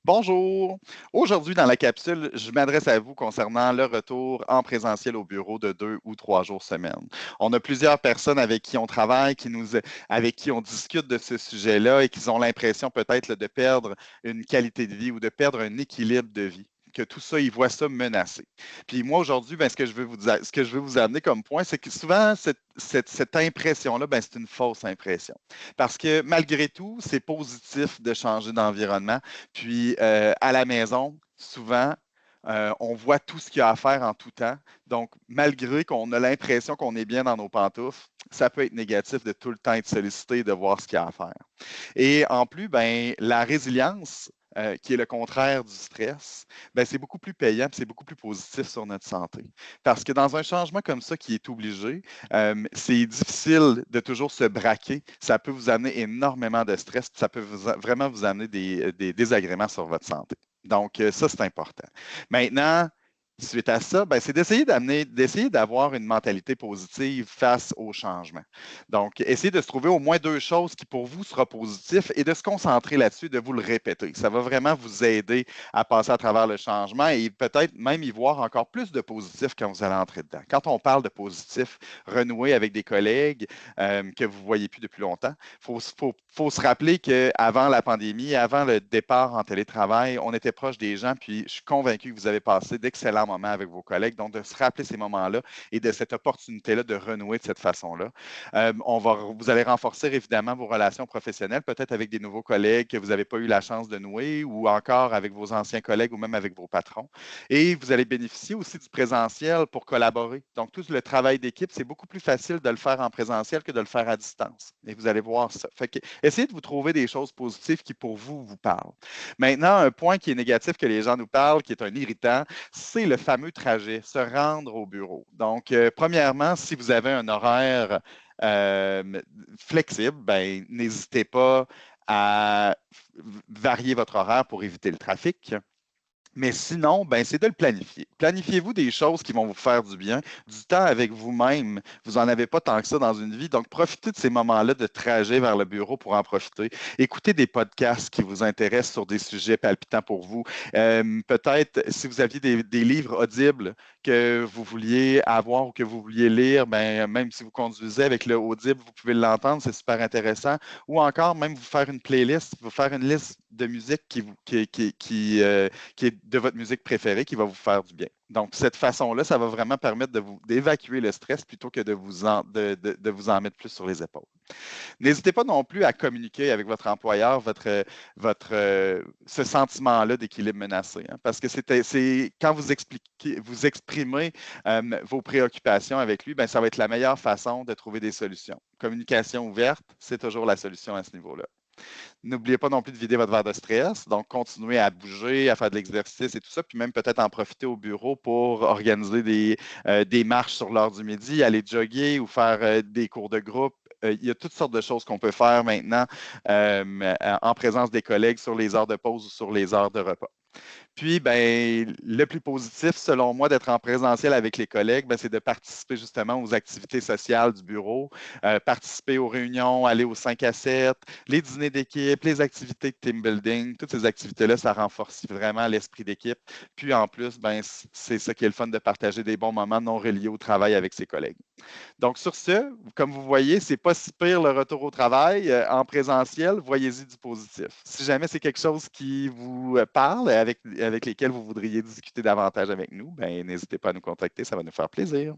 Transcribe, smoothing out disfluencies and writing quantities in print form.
Bonjour. Aujourd'hui, dans la capsule, je m'adresse à vous concernant le retour en présentiel au bureau de 2 ou 3 jours semaine. On a plusieurs personnes avec qui on travaille, avec qui on discute de ce sujet-là et qui ont l'impression peut-être là, de perdre une qualité de vie ou de perdre un équilibre de vie. Que tout ça, ils voient ça menacé. Puis moi, aujourd'hui, ben, ce que je veux vous amener comme point, c'est que souvent, cette impression-là, ben, c'est une fausse impression. Parce que malgré tout, c'est positif de changer d'environnement. Puis à la maison, souvent, on voit tout ce qu'il y a à faire en tout temps. Donc, malgré qu'on a l'impression qu'on est bien dans nos pantoufles, ça peut être négatif de tout le temps être sollicité et de voir ce qu'il y a à faire. Et en plus, ben, la résilience, qui est le contraire du stress, ben, c'est beaucoup plus payant, c'est beaucoup plus positif sur notre santé. Parce que dans un changement comme ça qui est obligé, c'est difficile de toujours se braquer. Ça peut vous amener énormément de stress, puis ça peut vraiment vous amener des désagréments sur votre santé. Donc, ça, c'est important. Maintenant, suite à ça, ben, c'est d'essayer d'avoir une mentalité positive face au changement. Donc, essayez de se trouver au moins deux choses qui pour vous sera positif et de se concentrer là-dessus, de vous le répéter. Ça va vraiment vous aider à passer à travers le changement et peut-être même y voir encore plus de positif quand vous allez entrer dedans. Quand on parle de positif, renouer avec des collègues que vous ne voyez plus depuis longtemps, faut se rappeler qu'avant la pandémie, avant le départ en télétravail, on était proche des gens, puis je suis convaincu que vous avez passé d'excellents moments avec vos collègues. Donc, de se rappeler ces moments-là et de cette opportunité-là de renouer de cette façon-là. Vous allez renforcer évidemment vos relations professionnelles, peut-être avec des nouveaux collègues que vous n'avez pas eu la chance de nouer ou encore avec vos anciens collègues ou même avec vos patrons. Et vous allez bénéficier aussi du présentiel pour collaborer. Donc, tout le travail d'équipe, c'est beaucoup plus facile de le faire en présentiel que de le faire à distance. Et vous allez voir ça. Fait que, essayez de vous trouver des choses positives qui, pour vous, vous parlent. Maintenant, un point qui est négatif que les gens nous parlent, qui est un irritant, c'est le fameux trajet, se rendre au bureau. Donc, premièrement, si vous avez un horaire flexible, ben, n'hésitez pas à varier votre horaire pour éviter le trafic. Mais sinon, ben, c'est de le planifier. Planifiez-vous des choses qui vont vous faire du bien, du temps avec vous-même. Vous n'en avez pas tant que ça dans une vie. Donc, profitez de ces moments-là de trajet vers le bureau pour en profiter. Écoutez des podcasts qui vous intéressent sur des sujets palpitants pour vous. Peut-être, si vous aviez des livres audibles que vous vouliez avoir ou que vous vouliez lire, ben, même si vous conduisez avec le audible, vous pouvez l'entendre, c'est super intéressant. Ou encore, même vous faire une playlist, vous faire une liste de musique qui est de votre musique préférée qui va vous faire du bien. Donc, cette façon-là, ça va vraiment permettre d'évacuer le stress plutôt que de vous en mettre plus sur les épaules. N'hésitez pas non plus à communiquer avec votre employeur ce sentiment-là d'équilibre menacé, hein, parce que c'est quand vous exprimez vos préoccupations avec lui, ben, ça va être la meilleure façon de trouver des solutions. Communication ouverte, c'est toujours la solution à ce niveau-là. N'oubliez pas non plus de vider votre verre de stress. Donc, continuez à bouger, à faire de l'exercice et tout ça, puis même peut-être en profiter au bureau pour organiser des marches sur l'heure du midi, aller jogger ou faire des cours de groupe. Il y a toutes sortes de choses qu'on peut faire maintenant en présence des collègues sur les heures de pause ou sur les heures de repas. Puis, ben, le plus positif, selon moi, d'être en présentiel avec les collègues, ben, c'est de participer justement aux activités sociales du bureau, participer aux réunions, aller aux 5 à 7, les dîners d'équipe, les activités de team building. Toutes ces activités-là, ça renforce vraiment l'esprit d'équipe. Puis, en plus, ben, c'est ça qui est le fun de partager des bons moments non reliés au travail avec ses collègues. Donc, sur ce, comme vous voyez, c'est pas si pire le retour au travail en présentiel. Voyez-y du positif. Si jamais c'est quelque chose qui vous parle, avec lesquels vous voudriez discuter davantage avec nous, ben, n'hésitez pas à nous contacter, ça va nous faire plaisir.